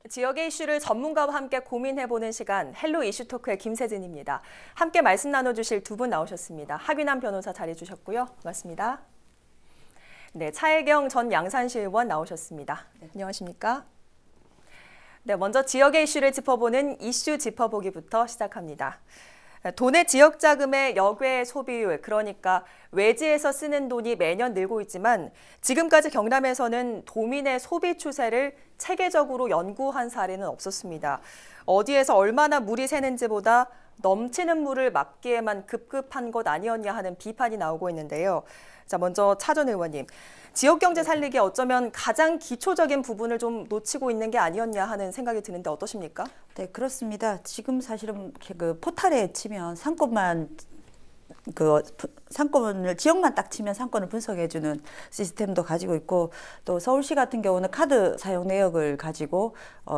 지역의 이슈를 전문가와 함께 고민해보는 시간, 헬로 이슈토크의 김세진입니다. 함께 말씀 나눠주실 두 분 나오셨습니다. 하균한 변호사 자리해주셨고요. 고맙습니다. 네, 차혜경 전 양산시 의원 나오셨습니다. 네, 안녕하십니까? 네, 먼저 지역의 이슈를 짚어보는 이슈 짚어보기부터 시작합니다. 도내 지역 자금의 역외 소비율, 그러니까 외지에서 쓰는 돈이 매년 늘고 있지만 지금까지 경남에서는 도민의 소비 추세를 체계적으로 연구한 사례는 없었습니다. 어디에서 얼마나 물이 새는지보다 넘치는 물을 막기에만 급급한 것 아니었냐 하는 비판이 나오고 있는데요. 자, 먼저 차 전 의원님, 지역 경제 살리기에 어쩌면 가장 기초적인 부분을 좀 놓치고 있는 게 아니었냐 하는 생각이 드는데 어떠십니까? 네, 그렇습니다. 지금 사실은 그 포탈에 치면 상권을 지역만 딱 치면 상권을 분석해주는 시스템도 가지고 있고, 또 서울시 같은 경우는 카드 사용 내역을 가지고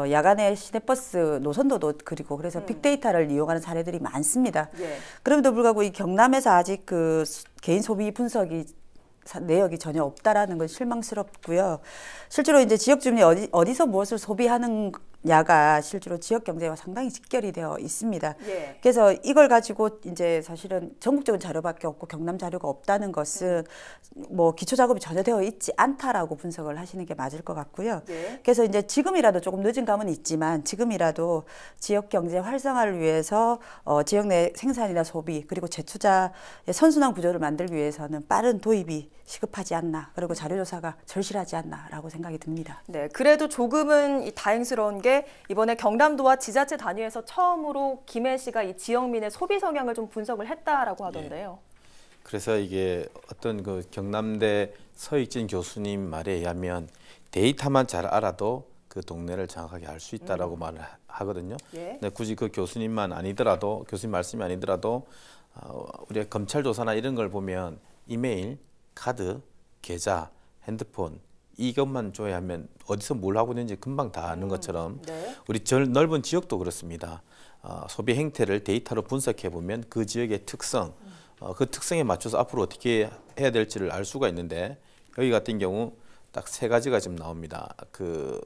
야간에 시내버스 노선도도 그리고 그래서 빅데이터를 이용하는 사례들이 많습니다. 예. 그럼에도 불구하고 이 경남에서 아직 그 개인 소비 분석이 내역이 전혀 없다라는 건 실망스럽고요. 실제로 이제 지역 주민이 어디서 무엇을 소비하느냐가 실제로 지역 경제와 상당히 직결이 되어 있습니다. 예. 그래서 이걸 가지고 이제 사실은 전국적인 자료밖에 없고 경남 자료가 없다는 것은 뭐 기초 작업이 전혀 되어 있지 않다라고 분석을 하시는 게 맞을 것 같고요. 예. 그래서 이제 지금이라도 조금 늦은 감은 있지만 지금이라도 지역 경제 활성화를 위해서 지역 내 생산이나 소비 그리고 재투자의 선순환 구조를 만들기 위해서는 빠른 도입이 시급하지 않나, 그리고 자료조사가 절실하지 않나라고 생각이 듭니다. 네, 그래도 조금은 다행스러운 게 이번에 경남도와 지자체 단위에서 처음으로 김해 씨가 이 지역민의 소비 성향을 좀 분석을 했다라고 하던데요. 그래서 이게 어떤 그 경남대 서익진 교수님 말에 의하면 데이터만 잘 알아도 그 동네를 정확하게 알 수 있다라고 말을 하거든요. 예. 근데 굳이 그 교수님만 아니더라도, 교수님 말씀이 아니더라도 우리가 검찰 조사나 이런 걸 보면 이메일, 카드, 계좌, 핸드폰 이것만 조회하면 어디서 뭘 하고 있는지 금방 다 아는 것처럼 네. 우리 넓은 지역도 그렇습니다. 소비 행태를 데이터로 분석해 보면 그 지역의 특성, 그 특성에 맞춰서 앞으로 어떻게 해야 될지를 알 수가 있는데, 여기 같은 경우 딱 세 가지가 지금 나옵니다. 그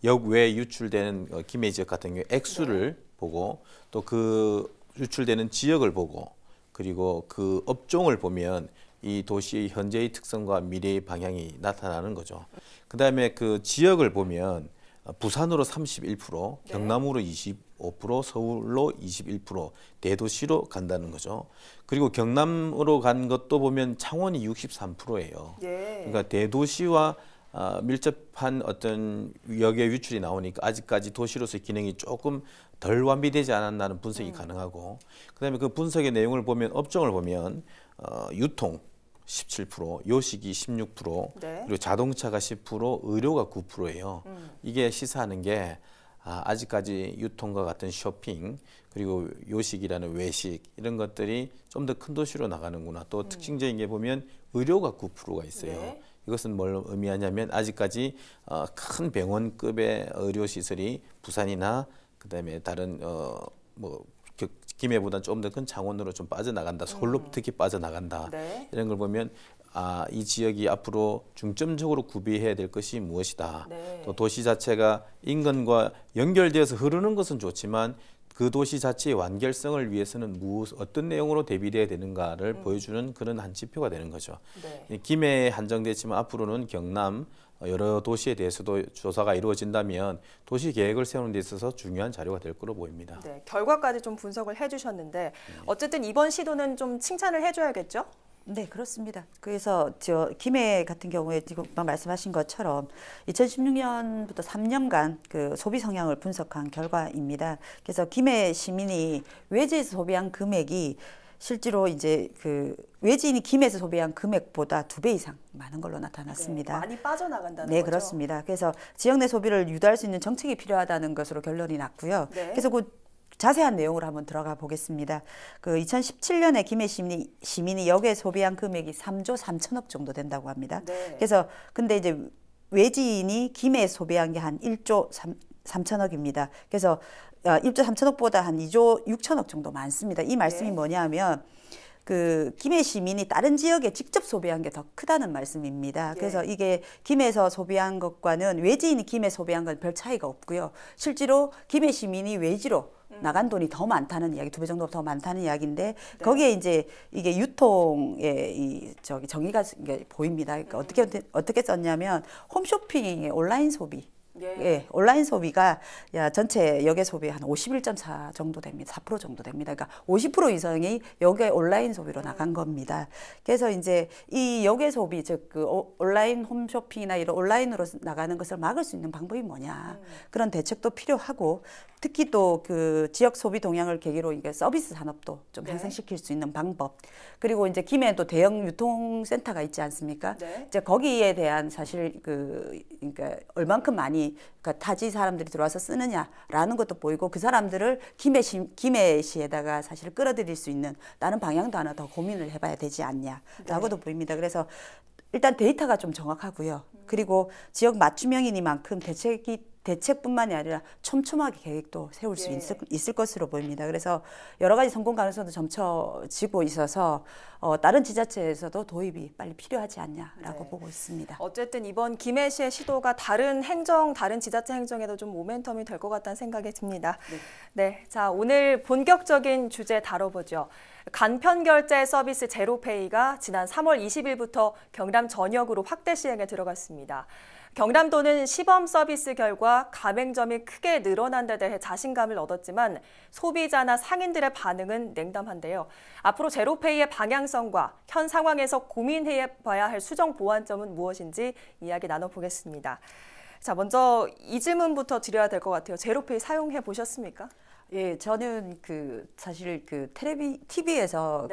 역외 유출되는 김해 지역 같은 경우 액수를 보고, 또 그 유출되는 지역을 보고, 그리고 그 업종을 보면 이 도시의 현재의 특성과 미래의 방향이 나타나는 거죠. 그다음에 그 지역을 보면 부산으로 31%, 네. 경남으로 25%, 서울로 21%, 대도시로 간다는 거죠. 그리고 경남으로 간 것도 보면 창원이 63%예요. 예. 그러니까 대도시와 밀접한 어떤 역의 유출이 나오니까 아직까지 도시로서의 기능이 조금 덜 완비되지 않았나는 분석이 가능하고, 그다음에 그 분석의 내용을 보면 업종을 보면 유통 17%, 요식이 16%, 네. 그리고 자동차가 10%, 의료가 9%예요. 이게 시사하는 게 아직까지 유통과 같은 쇼핑, 그리고 요식이라는 외식 이런 것들이 좀 더 큰 도시로 나가는구나. 또 특징적인 게 보면 의료가 9%가 있어요. 네. 이것은 뭘 의미하냐면 아직까지 큰 병원급의 의료 시설이 부산이나 그다음에 다른 김해보다 좀 더 큰 창원으로 좀 빠져나간다. 서울로 특히 빠져나간다. 네. 이런 걸 보면 이 지역이 앞으로 중점적으로 구비해야 될 것이 무엇이다. 네. 또 도시 자체가 인근과 연결되어서 흐르는 것은 좋지만 그 도시 자체의 완결성을 위해서는 어떤 내용으로 대비돼야 되는가를 보여주는 그런 한 지표가 되는 거죠. 네. 김해에 한정됐지만 앞으로는 경남 여러 도시에 대해서도 조사가 이루어진다면 도시 계획을 세우는 데 있어서 중요한 자료가 될 거로 보입니다. 네, 결과까지 좀 분석을 해주셨는데 어쨌든 이번 시도는 좀 칭찬을 해줘야겠죠? 네, 그렇습니다. 그래서 김해 같은 경우에 지금 말씀하신 것처럼 2016년부터 3년간 그 소비 성향을 분석한 결과입니다. 그래서 김해 시민이 외지에서 소비한 금액이 실제로 이제 그 외지인이 김해에서 소비한 금액보다 2배 이상 많은 걸로 나타났습니다. 네, 많이 빠져나간다는 네, 거죠? 그렇습니다. 그래서 지역 내 소비를 유도할 수 있는 정책이 필요하다는 것으로 결론이 났고요. 네. 그래서 그 자세한 내용으로 한번 들어가 보겠습니다. 그 2017년에 김해 시민이 역에 소비한 금액이 3조 3천억 정도 된다고 합니다. 네. 그래서 근데 이제 외지인이 김해에 소비한 게 한 1조 3천억입니다. 그래서 1조 3천억보다 한 2조 6천억 정도 많습니다. 이 말씀이 네. 뭐냐면 그 김해 시민이 다른 지역에 직접 소비한 게 더 크다는 말씀입니다. 그래서 이게 김해에서 소비한 것과는 외지인이 김해 소비한 건 별 차이가 없고요. 실제로 김해 시민이 외지로 나간 돈이 더 많다는 이야기, 2배 정도 더 많다는 이야기인데 거기에 이제 이게 유통의 이 저기 정의가 이게 보입니다. 그러니까 어떻게 썼냐면 홈쇼핑의 온라인 소비. 예, 온라인 소비가 전체 역외 소비 한 51.4 정도 됩니다. 4% 정도 됩니다. 그러니까 50% 이상이 역외 온라인 소비로 나간 겁니다. 그래서 이제 이 역외 소비, 즉 그 온라인 홈쇼핑이나 이런 온라인으로 나가는 것을 막을 수 있는 방법이 뭐냐. 그런 대책도 필요하고 특히 또 그 지역 소비 동향을 계기로 이게 서비스 산업도 좀 향상시킬 수 있는 방법. 그리고 이제 김해에 또 대형 유통센터가 있지 않습니까? 이제 거기에 대한 사실 그러니까 얼만큼 많이 그러니까 타지 사람들이 들어와서 쓰느냐라는 것도 보이고 그 사람들을 김해시에다가 사실 끌어들일 수 있는 다른 방향도 하나 더 고민을 해봐야 되지 않냐라고도 보입니다. 그래서 일단 데이터가 좀 정확하고요. 그리고 지역 맞춤형이니만큼 대책뿐만이 아니라 촘촘하게 계획도 세울 수 있을 것으로 보입니다. 그래서 여러 가지 성공 가능성도 점쳐지고 있어서 다른 지자체에서도 도입이 빨리 필요하지 않냐라고 보고 있습니다. 어쨌든 이번 김해시의 시도가 다른 지자체 행정에도 좀 모멘텀이 될 것 같다는 생각이 듭니다. 네, 자 오늘 본격적인 주제 다뤄보죠. 간편 결제 서비스 제로페이가 지난 3월 20일부터 경남 전역으로 확대 시행에 들어갔습니다. 경남도는 시범 서비스 결과 가맹점이 크게 늘어난 데 대해 자신감을 얻었지만 소비자나 상인들의 반응은 냉담한데요. 앞으로 제로페이의 방향성과 현 상황에서 고민해봐야 할 수정 보완점은 무엇인지 이야기 나눠보겠습니다. 자, 먼저 이 질문부터 드려야 될 것 같아요. 제로페이 사용해 보셨습니까? 예, 저는 사실 TV에서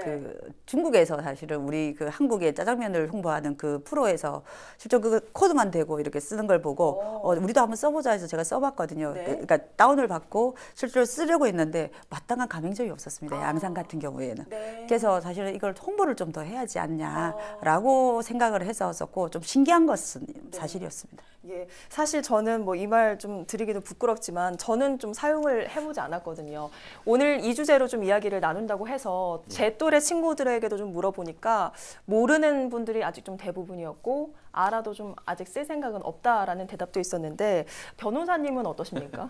중국에서 사실은 우리 한국의 짜장면을 홍보하는 그 프로에서 실제 그 코드만 대고 이렇게 쓰는 걸 보고 우리도 한번 써보자 해서 제가 써봤거든요. 그러니까 다운을 받고 실제로 쓰려고 했는데 마땅한 가맹점이 없었습니다. 양산 같은 경우에는. 그래서 사실은 이걸 홍보를 좀 더 해야지 않냐라고 생각을 해서 썼고 좀 신기한 것은 사실이었습니다. 예, 사실 저는 뭐 이 말 좀 드리기도 부끄럽지만 저는 좀 사용을 해보지 않았거든요. 오늘 이 주제로 좀 이야기를 나눈다고 해서 제 또래 친구들에게도 좀 물어보니까 모르는 분들이 아직 좀 대부분이었고 알아도 좀 아직 쓸 생각은 없다라는 대답도 있었는데 변호사님은 어떠십니까?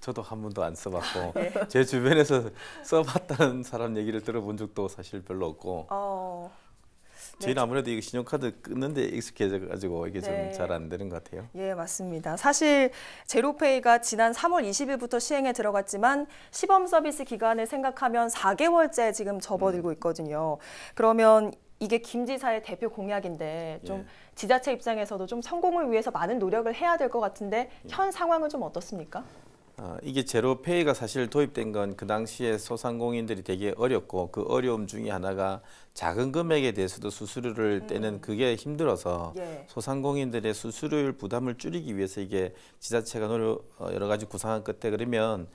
저도 한 번도 안 써봤고 제 주변에서 써봤다는 사람 얘기를 들어본 적도 사실 별로 없고 저희는 아무래도 이거 신용카드 끊는데 익숙해져가지고 이게 좀 잘 안 되는 것 같아요. 예, 맞습니다. 사실 제로페이가 지난 3월 20일부터 시행에 들어갔지만 시범 서비스 기간을 생각하면 4개월째 지금 접어들고 있거든요. 그러면 이게 김 지사의 대표 공약인데 좀 지자체 입장에서도 좀 성공을 위해서 많은 노력을 해야 될 것 같은데 현 상황은 좀 어떻습니까? 이게 제로페이가 사실 도입된 건 그 당시에 소상공인들이 되게 어렵고 그 어려움 중에 하나가 작은 금액에 대해서도 수수료를 떼는 그게 힘들어서 소상공인들의 수수료율 부담을 줄이기 위해서 이게 지자체가 여러 가지 구상한 끝에 그러면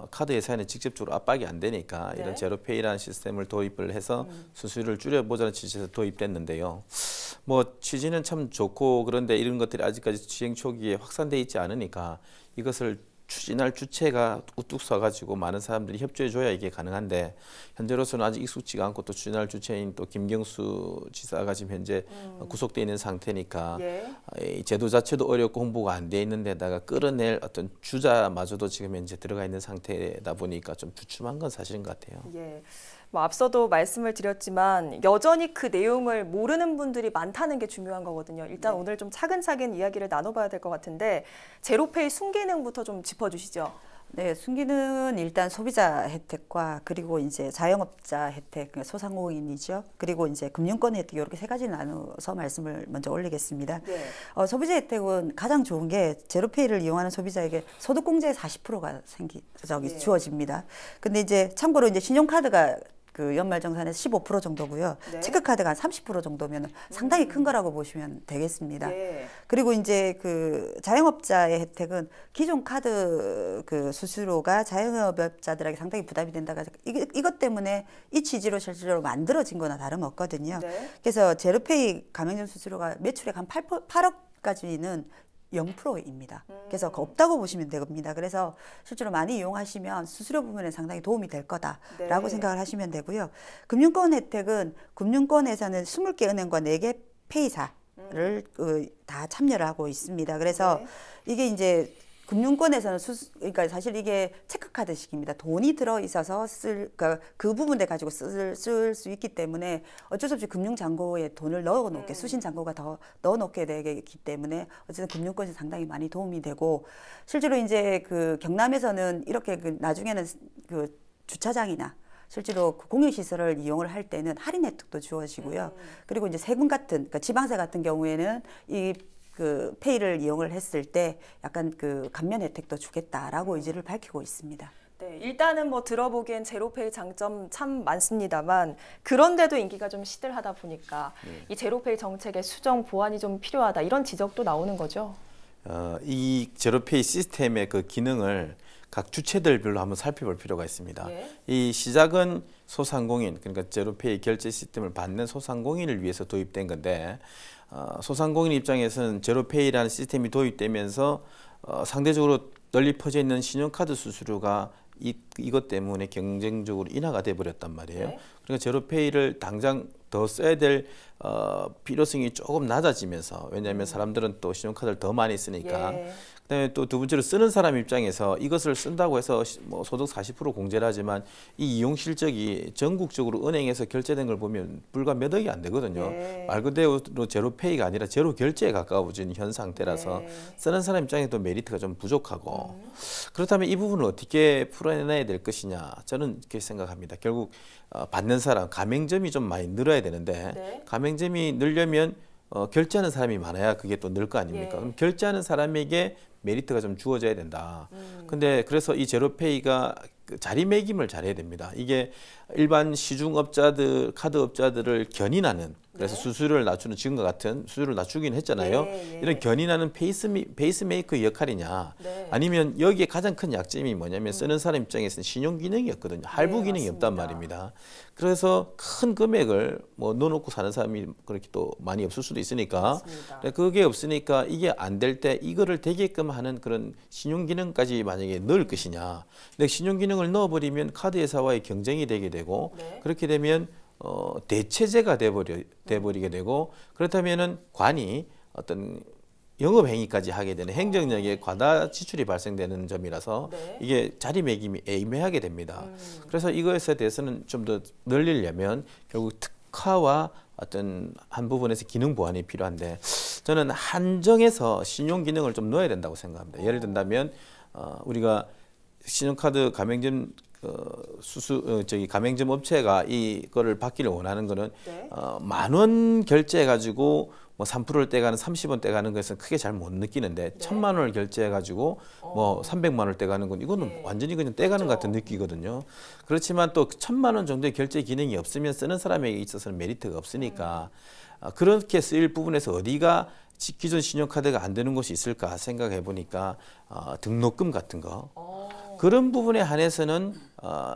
카드 예산에 직접적으로 압박이 안 되니까 이런 제로페이라는 시스템을 도입을 해서 수수료를 줄여보자는 취지에서 도입됐는데요. 뭐 취지는 참 좋고 그런데 이런 것들이 아직까지 시행 초기에 확산돼 있지 않으니까 이것을 추진할 주체가 우뚝 서가지고 많은 사람들이 협조해줘야 이게 가능한데 현재로서는 아직 익숙지가 않고 또 추진할 주체인 또 김경수 지사가 지금 현재 구속돼 있는 상태니까 이 제도 자체도 어렵고 홍보가 안 돼 있는 데다가 끌어낼 어떤 주자마저도 지금 현재 들어가 있는 상태다 보니까 좀 주춤한 건 사실인 것 같아요. 뭐 앞서도 말씀을 드렸지만 여전히 그 내용을 모르는 분들이 많다는 게 중요한 거거든요. 일단 오늘 좀 차근차근 이야기를 나눠봐야 될 것 같은데 제로페이 순기능부터 좀 짚어주시죠. 네, 순기능은 일단 소비자 혜택과 그리고 이제 자영업자 혜택, 소상공인이죠. 그리고 이제 금융권 혜택 이렇게 세 가지 나눠서 말씀을 먼저 올리겠습니다. 소비자 혜택은 가장 좋은 게 제로페이를 이용하는 소비자에게 소득공제 40%가 주어집니다. 근데 이제 참고로 이제 신용카드가 그 연말정산에서 15% 정도고요. 체크카드가 한 30% 정도면 상당히 큰 거라고 보시면 되겠습니다. 그리고 이제 그 자영업자의 혜택은 기존 카드 그 수수료가 자영업자들에게 상당히 부담이 된다고 해서 이것 때문에 이 취지로 실질적으로 만들어진 거나 다름없거든요. 그래서 제로페이 가맹점 수수료가 매출액 한 8억까지는 0%입니다. 그래서 없다고 보시면 됩니다. 그래서 실제로 많이 이용하시면 수수료 부분에 상당히 도움이 될 거다라고 네. 생각을 하시면 되고요. 금융권 혜택은 금융권에서는 20개 은행과 4개 페이사를 다 참여를 하고 있습니다. 그래서 네. 이게 이제 금융권에서는 그러니까 사실 이게 체크카드식입니다. 돈이 들어 있어서 그러니까 그 부분에 가지고 쓸 수 있기 때문에 어쩔 수 없이 금융잔고에 돈을 넣어놓게 수신잔고가 더 넣어놓게 되기 때문에 어쨌든 금융권이 상당히 많이 도움이 되고 실제로 이제 그 경남에서는 이렇게 그 나중에는 그 주차장이나 실제로 그 공유시설을 이용을 할 때는 할인 혜택도 주어지고요. 그리고 이제 세금 같은 그러니까 지방세 같은 경우에는 이 그 페이를 이용을 했을 때 약간 그 감면 혜택도 주겠다라고 의지를 밝히고 있습니다. 네, 일단은 뭐 들어보기엔 제로페이 장점 참 많습니다만 그런데도 인기가 좀 시들하다 보니까 이 제로페이 정책의 수정 보완이 좀 필요하다 이런 지적도 나오는 거죠. 이 제로페이 시스템의 그 기능을 각 주체들별로 한번 살펴볼 필요가 있습니다. 예. 이 시작은 소상공인, 그러니까 제로페이 결제 시스템을 받는 소상공인을 위해서 도입된 건데 소상공인 입장에서는 제로페이라는 시스템이 도입되면서 상대적으로 널리 퍼져 있는 신용카드 수수료가 이것 때문에 경쟁적으로 인하가 돼 버렸단 말이에요. 네. 그러니까 제로페이를 당장 더 써야 될 필요성이 조금 낮아지면서 왜냐하면 사람들은 또 신용카드를 더 많이 쓰니까 예. 그다음에 또 두 번째로 쓰는 사람 입장에서 이것을 쓴다고 해서 뭐 소득 40% 공제를 하지만 이 이용 실적이 전국적으로 은행에서 결제된 걸 보면 불과 몇 억이 안 되거든요. 네. 말 그대로 제로페이가 아니라 제로 결제에 가까워진 현 상태라서 네. 쓰는 사람 입장에도 메리트가 좀 부족하고 그렇다면 이 부분을 어떻게 풀어내야 될 것이냐 저는 이렇게 생각합니다. 결국 받는 사람 가맹점이 좀 많이 늘어야 되는데 네. 가맹점이 늘려면 결제하는 사람이 많아야 그게 또 늘 거 아닙니까? 예. 그럼 결제하는 사람에게 메리트가 좀 주어져야 된다. 근데 그래서 이 제로페이가 그 자리매김을 잘해야 됩니다. 이게 일반 시중업자들, 카드업자들을 견인하는 그래서 네. 수수료를 낮추는 지금과 같은 수수료를 낮추긴 했잖아요. 예, 예. 이런 견인하는 페이스메이커의 역할이냐 네. 아니면 여기에 가장 큰 약점이 뭐냐면 쓰는 사람 입장에서는 신용 기능이었거든요. 할부 네, 기능이 없단 맞습니다. 말입니다. 그래서 큰 금액을 뭐 넣어놓고 사는 사람이 그렇게 또 많이 없을 수도 있으니까 맞습니다. 근데 그게 없으니까 이게 안 될 때 이거를 되게끔 하는 그런 신용 기능까지 만약에 넣을 것이냐. 근데 신용 기능을 넣어버리면 카드 회사와의 경쟁이 되게 되고 네. 그렇게 되면 대체제가 돼버리게 되고 그렇다면은 관이 어떤 영업 행위까지 하게 되는 행정력에 과다 지출이 발생되는 점이라서 네. 이게 자리매김이 애매하게 됩니다. 그래서 이것에 대해서는 좀 더 늘리려면 결국 특화와 어떤 한 부분에서 기능 보완이 필요한데 저는 한정해서 신용 기능을 좀 넣어야 된다고 생각합니다. 예를 든다면 우리가 신용카드 가맹점 가맹점 업체가 이거를 받기를 원하는 거는 네. 10,000원 결제해 가지고 뭐 3%를 떼가는 30원 떼가는 것은 크게 잘 못 느끼는데 1,000만 원을 결제해 가지고 뭐 300만 원을 떼가는 건 이거는 네. 완전히 그냥 떼가는 것 그렇죠. 같은 느끼거든요. 그렇지만 또 1,000만 원 정도의 결제 기능이 없으면 쓰는 사람에게 있어서는 메리트가 없으니까 그렇게 쓰일 부분에서 어디가 기존 신용카드가 안 되는 곳이 있을까 생각해 보니까 등록금 같은 거 그런 부분에 한해서는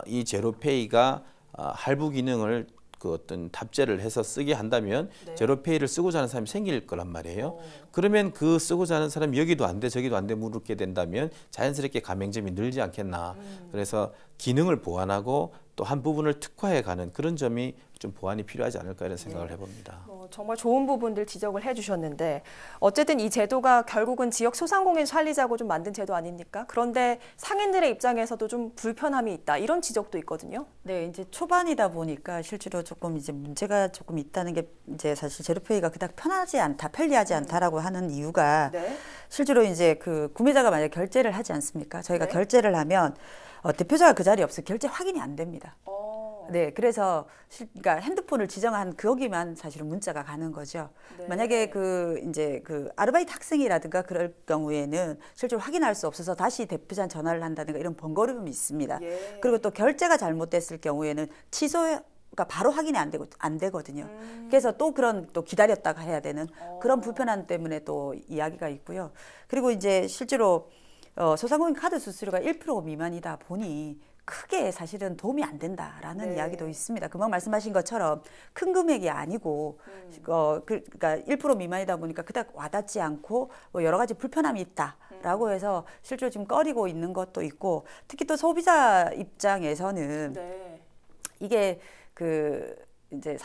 이 제로페이가 할부 기능을 그 어떤 탑재를 해서 쓰게 한다면 네. 제로페이를 쓰고자 하는 사람이 생길 거란 말이에요. 그러면 그 쓰고자 하는 사람이 여기도 안 돼 저기도 안 돼 물게 된다면 자연스럽게 가맹점이 늘지 않겠나. 그래서 기능을 보완하고 또 한 부분을 특화해 가는 그런 점이 좀 보완이 필요하지 않을까 이런 생각을 해봅니다. 정말 좋은 부분들 지적을 해주셨는데 어쨌든 이 제도가 결국은 지역 소상공인 살리자고 좀 만든 제도 아닙니까? 그런데 상인들의 입장에서도 좀 불편함이 있다 이런 지적도 있거든요. 네, 이제 초반이다 보니까 실제로 조금 이제 문제가 조금 있다는 게 이제 사실 제로페이가 그닥 편하지 않다, 편리하지 않다라고 하는 이유가 네. 실제로 이제 그 구매자가 만약 결제를 하지 않습니까? 저희가 네. 결제를 하면 대표자가 그 자리에 없으면 결제 확인이 안 됩니다. 네, 그래서 그러니까 핸드폰을 지정한 거기만 사실은 문자가 가는 거죠. 네. 만약에 그 이제 그 아르바이트 학생이라든가 그럴 경우에는 실제로 확인할 수 없어서 다시 대표자한테 전화를 한다든가 이런 번거로움이 있습니다. 예. 그리고 또 결제가 잘못됐을 경우에는 취소가 바로 확인이 안 되거든요. 그래서 또 그런 또 기다렸다가 해야 되는 그런 불편함 때문에 또 이야기가 있고요. 그리고 이제 실제로 소상공인 카드 수수료가 1% 미만이다 보니 크게 사실은 도움이 안 된다라는 이야기도 있습니다. 금방 말씀하신 것처럼 큰 금액이 아니고 그러니까 1% 미만이다 보니까 그닥 와닿지 않고 뭐 여러 가지 불편함이 있다라고 해서 실제로 지금 꺼리고 있는 것도 있고, 특히 또 소비자 입장에서는 이게 이제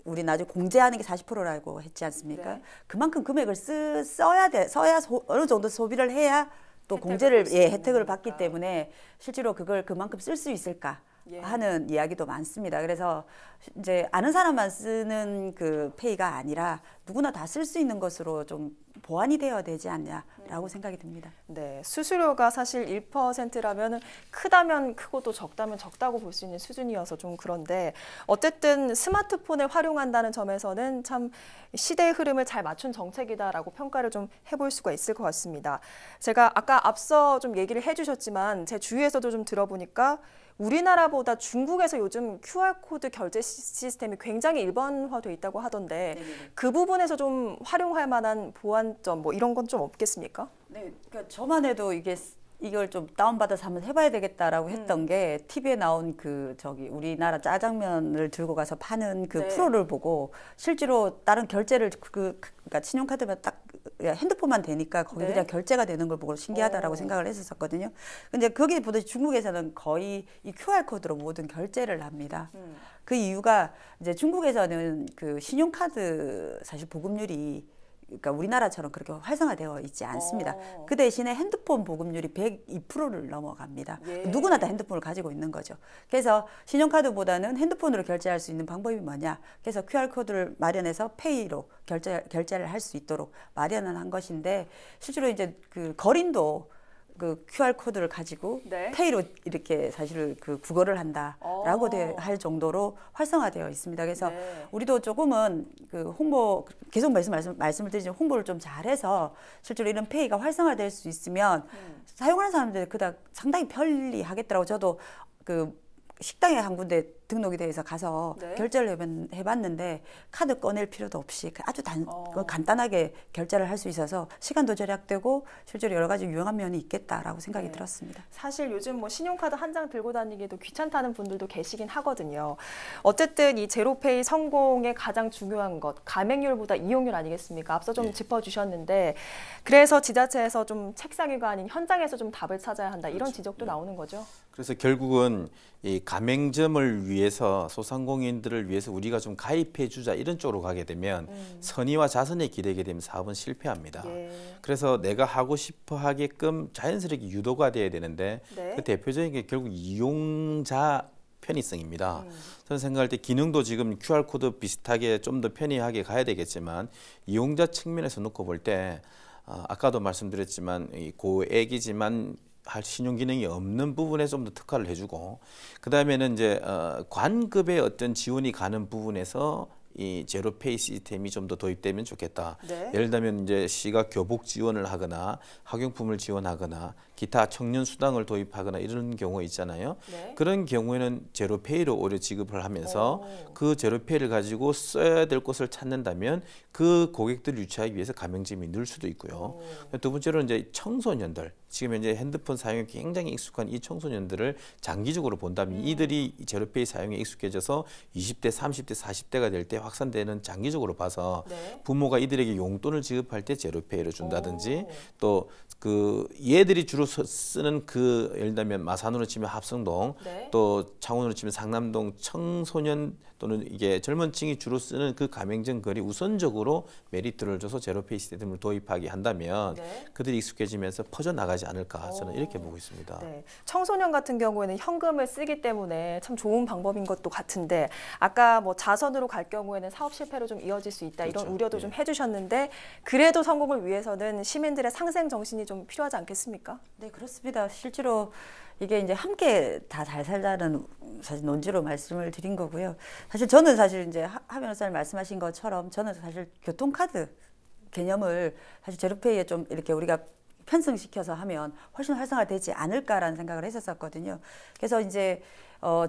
우리 나중에 공제하는 게 40%라고 했지 않습니까? 그만큼 금액을 써야 어느 정도 소비를 해야 또 혜택을 받기 때문에 실제로 그걸 그만큼 쓸 수 있을까 하는 이야기도 많습니다. 그래서 이제 아는 사람만 쓰는 그 페이가 아니라 누구나 다 쓸 수 있는 것으로 좀 보완이 되어야 되지 않냐라고 생각이 듭니다. 네, 수수료가 사실 1%라면 크다면 크고 또 적다면 적다고 볼 수 있는 수준이어서 좀 그런데, 어쨌든 스마트폰을 활용한다는 점에서는 참 시대의 흐름을 잘 맞춘 정책이다라고 평가를 좀 해볼 수가 있을 것 같습니다. 제가 아까 앞서 좀 얘기를 해주셨지만 제 주위에서도 좀 들어보니까 우리나라보다 중국에서 요즘 QR코드 결제 시스템이 굉장히 일반화돼 있다고 하던데, 그 부분에서 좀 활용할 만한 보완점 뭐 이런 건 좀 없겠습니까? 네, 그러니까 저만 해도 이걸 좀 다운받아서 한번 해봐야 되겠다라고 했던 게, TV에 나온 우리나라 짜장면을 들고 가서 파는 프로를 보고 실제로 다른 결제를 그러니까 신용카드만 딱 핸드폰만 되니까 거기 그냥 결제가 되는 걸 보고 신기하다라고 생각을 했었거든요. 근데 거기 보듯이 중국에서는 거의 이 QR코드로 모든 결제를 합니다. 그 이유가 이제 중국에서는 그 신용카드 사실 보급률이 그러니까 우리나라처럼 그렇게 활성화되어 있지 않습니다. 그 대신에 핸드폰 보급률이 102%를 넘어갑니다. 누구나 다 핸드폰을 가지고 있는 거죠. 그래서 신용카드보다는 핸드폰으로 결제할 수 있는 방법이 뭐냐? 그래서 QR코드를 마련해서 페이로 결제를 할 수 있도록 마련을 한 것인데, 실제로 이제 그 거린도 그 QR코드를 가지고 페이로 이렇게 사실 구걸을 한다라고 할 정도로 활성화되어 있습니다. 그래서 우리도 조금은 홍보, 계속 말씀을 드리지만 홍보를 좀 잘해서 실제로 이런 페이가 활성화될 수 있으면 사용하는 사람들이 그닥 상당히 편리하겠더라고요. 저도 식당에 한 군데 등록이 돼서 가서 결제를 해봤는데 카드 꺼낼 필요도 없이 아주 간단하게 결제를 할 수 있어서 시간도 절약되고 실제로 여러 가지 유용한 면이 있겠다라고 생각이 들었습니다. 사실 요즘 뭐 신용카드 한 장 들고 다니기도 귀찮다는 분들도 계시긴 하거든요. 어쨌든 이 제로페이 성공의 가장 중요한 것, 가맹률보다 이용률 아니겠습니까? 앞서 좀 짚어주셨는데, 그래서 지자체에서 좀 책상 위가 아닌 현장에서 좀 답을 찾아야 한다, 이런 지적도 나오는 거죠. 그래서 결국은 이 가맹점을 위해서, 소상공인들을 위해서 우리가 좀 가입해 주자 이런 쪽으로 가게 되면 선의와 자선에 기대게 되면 사업은 실패합니다. 그래서 내가 하고 싶어 하게끔 자연스럽게 유도가 돼야 되는데 그 대표적인 게 결국 이용자 편의성입니다. 저는 생각할 때 기능도 지금 QR코드 비슷하게 좀 더 편리하게 가야 되겠지만, 이용자 측면에서 놓고 볼 때 아까도 말씀드렸지만 고액이지만 할 신용 기능이 없는 부분에 좀 더 특화를 해주고, 그 다음에는 이제 관급의 어떤 지원이 가는 부분에서 이 제로페이 시스템이 좀 더 도입되면 좋겠다. 예를 들면 이제 시가 교복 지원을 하거나 학용품을 지원하거나 기타 청년 수당을 도입하거나 이런 경우가 있잖아요. 그런 경우에는 제로페이로 오히려 지급을 하면서 그 제로페이를 가지고 써야 될 곳을 찾는다면 그 고객들을 유치하기 위해서 가맹점이 늘 수도 있고요. 두 번째로 이제 청소년들, 지금 현재 핸드폰 사용에 굉장히 익숙한 이 청소년들을 장기적으로 본다면 이들이 제로페이 사용에 익숙해져서 20대, 30대, 40대가 될 때 확산되는 장기적으로 봐서 부모가 이들에게 용돈을 지급할 때 제로페이를 준다든지, 또 얘들이 주로 쓰는 예를 들면 마산으로 치면 합성동, 또 창원으로 치면 상남동 청소년 또는 이게 젊은 층이 주로 쓰는 그 가맹점 거리 우선적으로 메리트를 줘서 제로페이 시스템을 도입하게 한다면 그들이 익숙해지면서 퍼져나가지 않을까, 저는 이렇게 보고 있습니다. 청소년 같은 경우에는 현금을 쓰기 때문에 참 좋은 방법인 것도 같은데, 아까 뭐 자선으로 갈 경우에는 사업 실패로 좀 이어질 수 있다, 이런 우려도 좀 해주셨는데, 그래도 성공을 위해서는 시민들의 상생 정신이 좀 필요하지 않겠습니까? 네, 그렇습니다. 실제로 이게 이제 함께 다 잘 살자는 사실 논지로 말씀을 드린 거고요. 저는 이제 하 변호사님 말씀하신 것처럼 저는 사실 교통카드 개념을 사실 제로페이에 좀 이렇게 우리가 편승시켜서 하면 훨씬 활성화되지 않을까라는 생각을 했었거든요. 그래서 이제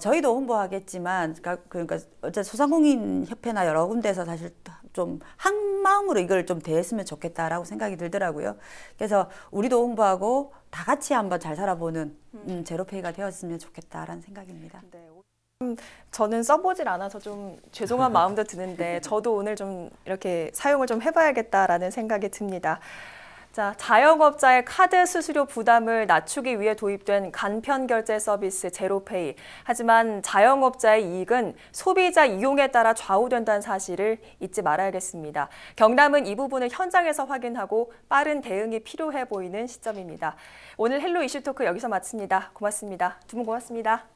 저희도 홍보하겠지만 그러니까 어제 소상공인협회나 여러 군데서 사실 좀 한마음으로 이걸 좀 대했으면 좋겠다라고 생각이 들더라고요. 그래서 우리도 홍보하고 다 같이 한번 잘 살아보는 제로페이가 되었으면 좋겠다라는 생각입니다. 네. 저는 써보질 않아서 좀 죄송한 마음도 드는데 저도 오늘 좀 이렇게 사용을 좀 해봐야겠다라는 생각이 듭니다. 자, 자영업자의 카드 수수료 부담을 낮추기 위해 도입된 간편 결제 서비스 제로페이. 하지만 자영업자의 이익은 소비자 이용에 따라 좌우된다는 사실을 잊지 말아야겠습니다. 경남은 이 부분을 현장에서 확인하고 빠른 대응이 필요해 보이는 시점입니다. 오늘 헬로 이슈토크 여기서 마칩니다. 고맙습니다. 두 분 고맙습니다.